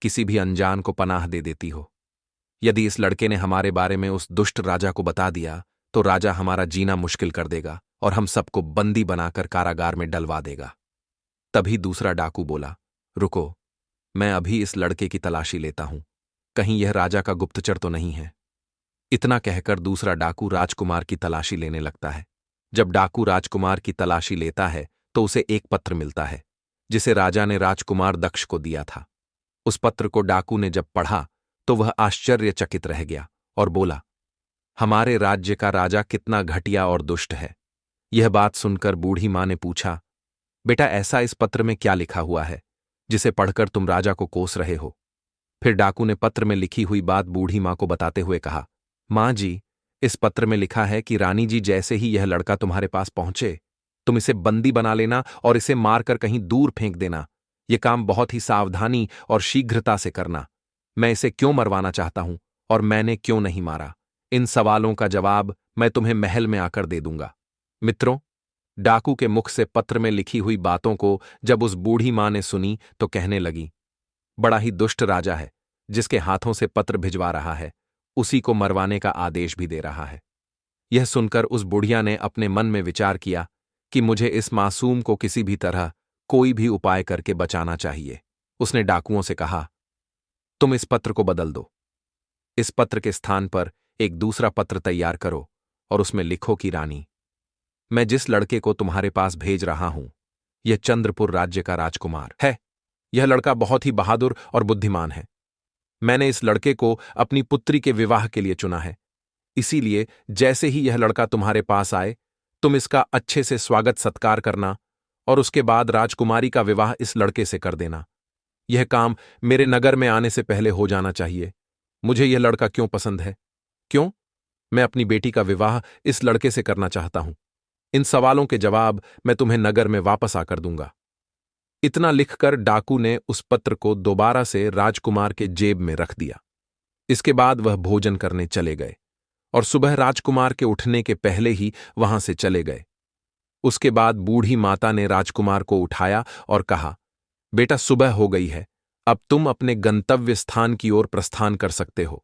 किसी भी अनजान को पनाह दे देती हो। यदि इस लड़के ने हमारे बारे में उस दुष्ट राजा को बता दिया तो राजा हमारा जीना मुश्किल कर देगा और हम सबको बंदी बनाकर कारागार में डलवा देगा। तभी दूसरा डाकू बोला, रुको, मैं अभी इस लड़के की तलाशी लेता हूं, कहीं यह राजा का गुप्तचर तो नहीं है। इतना कहकर दूसरा डाकू राजकुमार की तलाशी लेने लगता है। जब डाकू राजकुमार की तलाशी लेता है तो उसे एक पत्र मिलता है जिसे राजा ने राजकुमार दक्ष को दिया था। उस पत्र को डाकू ने जब पढ़ा तो वह आश्चर्यचकित रह गया और बोला, हमारे राज्य का राजा कितना घटिया और दुष्ट है। यह बात सुनकर बूढ़ी मां ने पूछा, बेटा ऐसा इस पत्र में क्या लिखा हुआ है जिसे पढ़कर तुम राजा को कोस रहे हो? फिर डाकू ने पत्र में लिखी हुई बात बूढ़ी मां को बताते हुए कहा, मां जी, इस पत्र में लिखा है कि रानी जी जैसे ही यह लड़का तुम्हारे पास पहुंचे तुम इसे बंदी बना लेना और इसे मारकर कहीं दूर फेंक देना। यह काम बहुत ही सावधानी और शीघ्रता से करना। मैं इसे क्यों मरवाना चाहता हूं और मैंने क्यों नहीं मारा, इन सवालों का जवाब मैं तुम्हें महल में आकर दे दूंगा। मित्रों, डाकू के मुख से पत्र में लिखी हुई बातों को जब उस बूढ़ी मां ने सुनी तो कहने लगी, बड़ा ही दुष्ट राजा है, जिसके हाथों से पत्र भिजवा रहा है उसी को मरवाने का आदेश भी दे रहा है। यह सुनकर उस बुढ़िया ने अपने मन में विचार किया कि मुझे इस मासूम को किसी भी तरह कोई भी उपाय करके बचाना चाहिए। उसने डाकुओं से कहा, तुम इस पत्र को बदल दो। इस पत्र के स्थान पर एक दूसरा पत्र तैयार करो और उसमें लिखो कि रानी, मैं जिस लड़के को तुम्हारे पास भेज रहा हूं यह चंद्रपुर राज्य का राजकुमार है। यह लड़का बहुत ही बहादुर और बुद्धिमान है। मैंने इस लड़के को अपनी पुत्री के विवाह के लिए चुना है। इसीलिए जैसे ही यह लड़का तुम्हारे पास आए तुम इसका अच्छे से स्वागत सत्कार करना और उसके बाद राजकुमारी का विवाह इस लड़के से कर देना। यह काम मेरे नगर में आने से पहले हो जाना चाहिए। मुझे यह लड़का क्यों पसंद है, क्यों मैं अपनी बेटी का विवाह इस लड़के से करना चाहता हूं, इन सवालों के जवाब मैं तुम्हें नगर में वापस आकर दूंगा। इतना लिखकर डाकू ने उस पत्र को दोबारा से राजकुमार के जेब में रख दिया। इसके बाद वह भोजन करने चले गए और सुबह राजकुमार के उठने के पहले ही वहां से चले गए। उसके बाद बूढ़ी माता ने राजकुमार को उठाया और कहा, बेटा सुबह हो गई है, अब तुम अपने गंतव्य स्थान की ओर प्रस्थान कर सकते हो।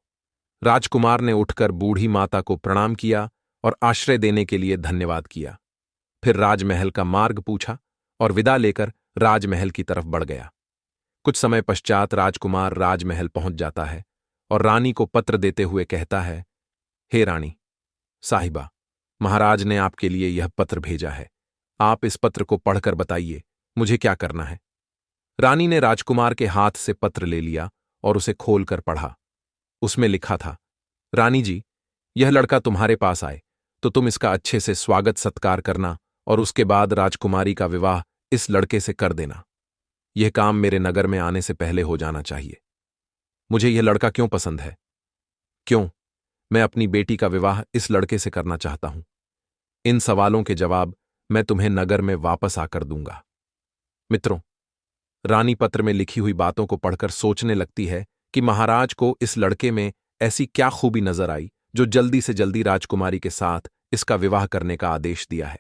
राजकुमार ने उठकर बूढ़ी माता को प्रणाम किया और आश्रय देने के लिए धन्यवाद किया। फिर राजमहल का मार्ग पूछा और विदा लेकर राजमहल की तरफ बढ़ गया। कुछ समय पश्चात राजकुमार राजमहल पहुंच जाता है और रानी को पत्र देते हुए कहता है, हे रानी साहिबा, महाराज ने आपके लिए यह पत्र भेजा है। आप इस पत्र को पढ़कर बताइए मुझे क्या करना है। रानी ने राजकुमार के हाथ से पत्र ले लिया और उसे खोलकर पढ़ा। उसमें लिखा था, रानी जी, यह लड़का तुम्हारे पास आए तो तुम इसका अच्छे से स्वागत सत्कार करना और उसके बाद राजकुमारी का विवाह इस लड़के से कर देना। यह काम मेरे नगर में आने से पहले हो जाना चाहिए। मुझे यह लड़का क्यों पसंद है, क्यों मैं अपनी बेटी का विवाह इस लड़के से करना चाहता हूं, इन सवालों के जवाब मैं तुम्हें नगर में वापस आकर दूंगा। मित्रों, रानी पत्र में लिखी हुई बातों को पढ़कर सोचने लगती है कि महाराज को इस लड़के में ऐसी क्या खूबी नजर आई जो जल्दी से जल्दी राजकुमारी के साथ इसका विवाह करने का आदेश दिया है।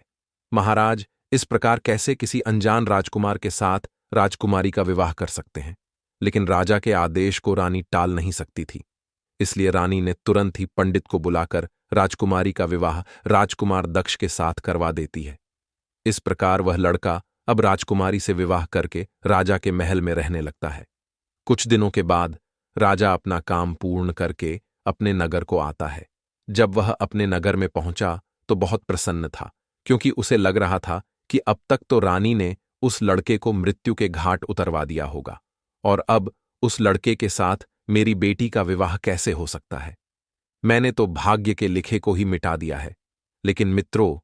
महाराज इस प्रकार कैसे किसी अनजान राजकुमार के साथ राजकुमारी का विवाह कर सकते हैं, लेकिन राजा के आदेश को रानी टाल नहीं सकती थी। इसलिए रानी ने तुरंत ही पंडित को बुलाकर राजकुमारी का विवाह राजकुमार दक्ष के साथ करवा देती है। इस प्रकार वह लड़का अब राजकुमारी से विवाह करके राजा के महल में रहने लगता है। कुछ दिनों के बाद राजा अपना काम पूर्ण करके अपने नगर को आता है। जब वह अपने नगर में पहुंचा तो बहुत प्रसन्न था, क्योंकि उसे लग रहा था कि अब तक तो रानी ने उस लड़के को मृत्यु के घाट उतरवा दिया होगा और अब उस लड़के के साथ मेरी बेटी का विवाह कैसे हो सकता है। मैंने तो भाग्य के लिखे को ही मिटा दिया है। लेकिन मित्रों,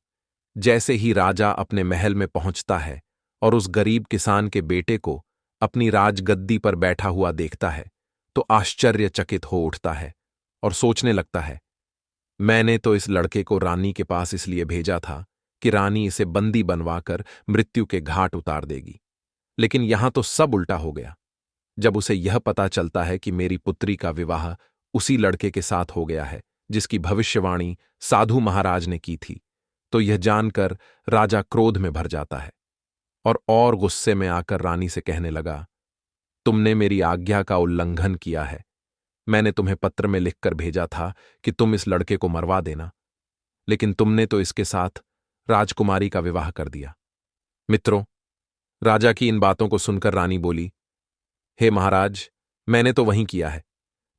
जैसे ही राजा अपने महल में पहुंचता है और उस गरीब किसान के बेटे को अपनी राजगद्दी पर बैठा हुआ देखता है तो आश्चर्यचकित हो उठता है और सोचने लगता है, मैंने तो इस लड़के को रानी के पास इसलिए भेजा था कि रानी इसे बंदी बनवाकर मृत्यु के घाट उतार देगी, लेकिन यहां तो सब उल्टा हो गया। जब उसे यह पता चलता है कि मेरी पुत्री का विवाह उसी लड़के के साथ हो गया है जिसकी भविष्यवाणी साधु महाराज ने की थी, तो यह जानकर राजा क्रोध में भर जाता है और गुस्से में आकर रानी से कहने लगा, तुमने मेरी आज्ञा का उल्लंघन किया है। मैंने तुम्हें पत्र में लिखकर भेजा था कि तुम इस लड़के को मरवा देना, लेकिन तुमने तो इसके साथ राजकुमारी का विवाह कर दिया। मित्रों, राजा की इन बातों को सुनकर रानी बोली, हे महाराज, मैंने तो वही किया है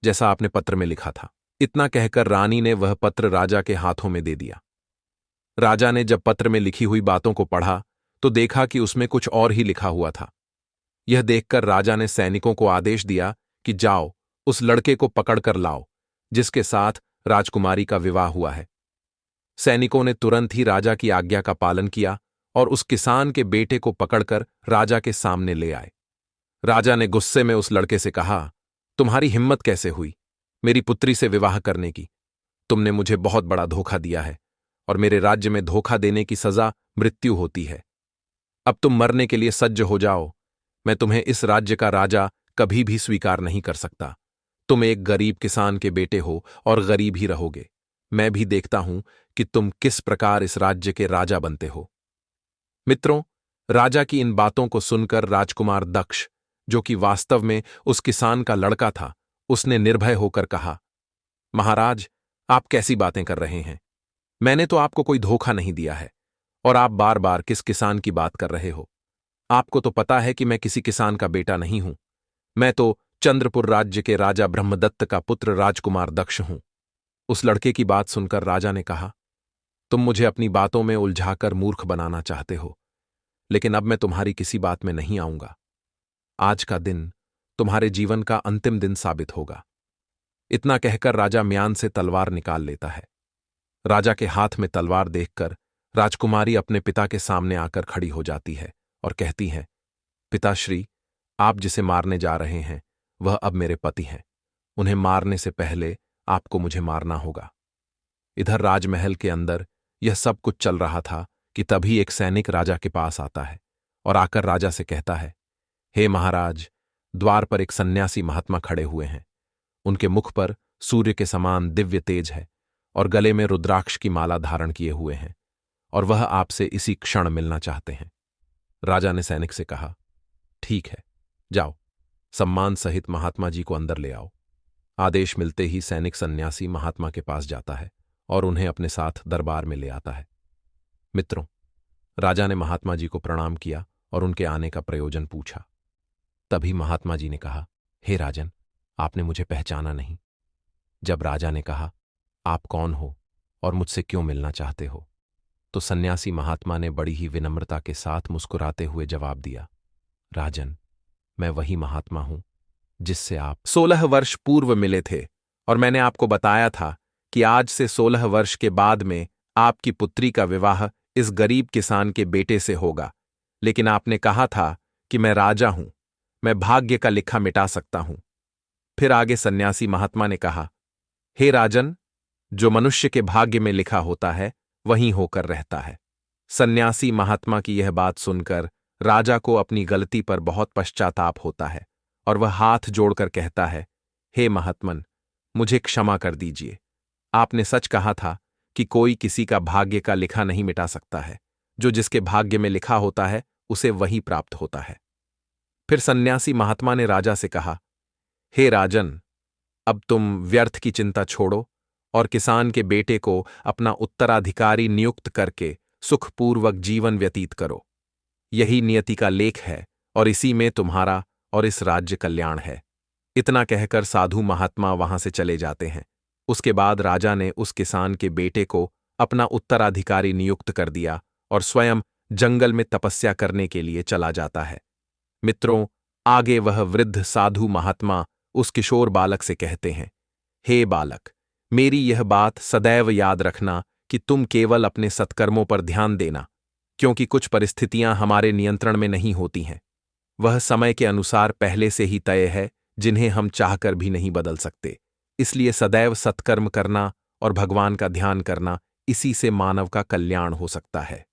जैसा आपने पत्र में लिखा था। इतना कहकर रानी ने वह पत्र राजा के हाथों में दे दिया। राजा ने जब पत्र में लिखी हुई बातों को पढ़ा तो देखा कि उसमें कुछ और ही लिखा हुआ था। यह देखकर राजा ने सैनिकों को आदेश दिया कि जाओ, उस लड़के को पकड़कर लाओ जिसके साथ राजकुमारी का विवाह हुआ है। सैनिकों ने तुरंत ही राजा की आज्ञा का पालन किया और उस किसान के बेटे को पकड़कर राजा के सामने ले आए। राजा ने गुस्से में उस लड़के से कहा, तुम्हारी हिम्मत कैसे हुई मेरी पुत्री से विवाह करने की? तुमने मुझे बहुत बड़ा धोखा दिया है और मेरे राज्य में धोखा देने की सजा मृत्यु होती है। अब तुम मरने के लिए सज्ज हो जाओ। मैं तुम्हें इस राज्य का राजा कभी भी स्वीकार नहीं कर सकता। तुम एक गरीब किसान के बेटे हो और गरीब ही रहोगे। मैं भी देखता हूं कि तुम किस प्रकार इस राज्य के राजा बनते हो। मित्रों, राजा की इन बातों को सुनकर राजकुमार दक्ष, जो कि वास्तव में उस किसान का लड़का था, उसने निर्भय होकर कहा, महाराज, आप कैसी बातें कर रहे हैं? मैंने तो आपको कोई धोखा नहीं दिया है और आप बार बार किस किसान की बात कर रहे हो? आपको तो पता है कि मैं किसी किसान का बेटा नहीं हूं। मैं तो चंद्रपुर राज्य के राजा ब्रह्मदत्त का पुत्र राजकुमार दक्ष हूं। उस लड़के की बात सुनकर राजा ने कहा, तुम मुझे अपनी बातों में उलझाकर मूर्ख बनाना चाहते हो, लेकिन अब मैं तुम्हारी किसी बात में नहीं आऊंगा। आज का दिन तुम्हारे जीवन का अंतिम दिन साबित होगा। इतना कहकर राजा म्यान से तलवार निकाल लेता है। राजा के हाथ में तलवार देखकर राजकुमारी अपने पिता के सामने आकर खड़ी हो जाती है और कहती है, पिताश्री, आप जिसे मारने जा रहे हैं वह अब मेरे पति हैं। उन्हें मारने से पहले आपको मुझे मारना होगा। इधर राजमहल के अंदर यह सब कुछ चल रहा था कि तभी एक सैनिक राजा के पास आता है और आकर राजा से कहता है, हे महाराज, द्वार पर एक सन्यासी महात्मा खड़े हुए हैं। उनके मुख पर सूर्य के समान दिव्य तेज है और गले में रुद्राक्ष की माला धारण किए हुए हैं और वह आपसे इसी क्षण मिलना चाहते हैं। राजा ने सैनिक से कहा, ठीक है, जाओ, सम्मान सहित महात्मा जी को अंदर ले आओ। आदेश मिलते ही सैनिक सन्यासी महात्मा के पास जाता है और उन्हें अपने साथ दरबार में ले आता है। मित्रों, राजा ने महात्मा जी को प्रणाम किया और उनके आने का प्रयोजन पूछा। तभी महात्मा जी ने कहा, हे राजन, आपने मुझे पहचाना नहीं। जब राजा ने कहा, आप कौन हो और मुझसे क्यों मिलना चाहते हो, तो सन्यासी महात्मा ने बड़ी ही विनम्रता के साथ मुस्कुराते हुए जवाब दिया, राजन, मैं वही महात्मा हूं जिससे आप 16 वर्ष पूर्व मिले थे और मैंने आपको बताया था कि आज से 16 वर्ष के बाद में आपकी पुत्री का विवाह इस गरीब किसान के बेटे से होगा। लेकिन आपने कहा था कि मैं राजा हूं, मैं भाग्य का लिखा मिटा सकता हूं। फिर आगे सन्यासी महात्मा ने कहा, हे राजन, जो मनुष्य के भाग्य में लिखा होता है वहीं होकर रहता है। सन्यासी महात्मा की यह बात सुनकर राजा को अपनी गलती पर बहुत पश्चाताप होता है और वह हाथ जोड़कर कहता है, हे महात्मन, मुझे क्षमा कर दीजिए। आपने सच कहा था कि कोई किसी का भाग्य का लिखा नहीं मिटा सकता है। जो जिसके भाग्य में लिखा होता है उसे वही प्राप्त होता है। फिर सन्यासी महात्मा ने राजा से कहा, हे राजन, अब तुम व्यर्थ की चिंता छोड़ो और किसान के बेटे को अपना उत्तराधिकारी नियुक्त करके सुखपूर्वक जीवन व्यतीत करो। यही नियति का लेख है और इसी में तुम्हारा और इस राज्य कल्याण है। इतना कहकर साधु महात्मा वहां से चले जाते हैं। उसके बाद राजा ने उस किसान के बेटे को अपना उत्तराधिकारी नियुक्त कर दिया और स्वयं जंगल में तपस्या करने के लिए चला जाता है। मित्रों, आगे वह वृद्ध साधु महात्मा उस किशोर बालक से कहते हैं, हे बालक, मेरी यह बात सदैव याद रखना कि तुम केवल अपने सत्कर्मों पर ध्यान देना, क्योंकि कुछ परिस्थितियां हमारे नियंत्रण में नहीं होती हैं। वह समय के अनुसार पहले से ही तय है, जिन्हें हम चाहकर भी नहीं बदल सकते। इसलिए सदैव सत्कर्म करना और भगवान का ध्यान करना, इसी से मानव का कल्याण हो सकता है।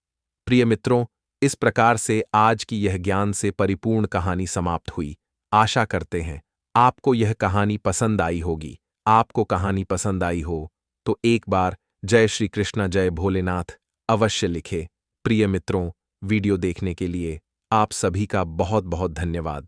प्रिय मित्रों, इस प्रकार से आज की यह ज्ञान से परिपूर्ण कहानी समाप्त हुई। आशा करते हैं आपको यह कहानी पसंद आई होगी। आपको कहानी पसंद आई हो तो एक बार जय श्री कृष्ण जय भोलेनाथ अवश्य लिखे। प्रिय मित्रों, वीडियो देखने के लिए आप सभी का बहुत बहुत धन्यवाद।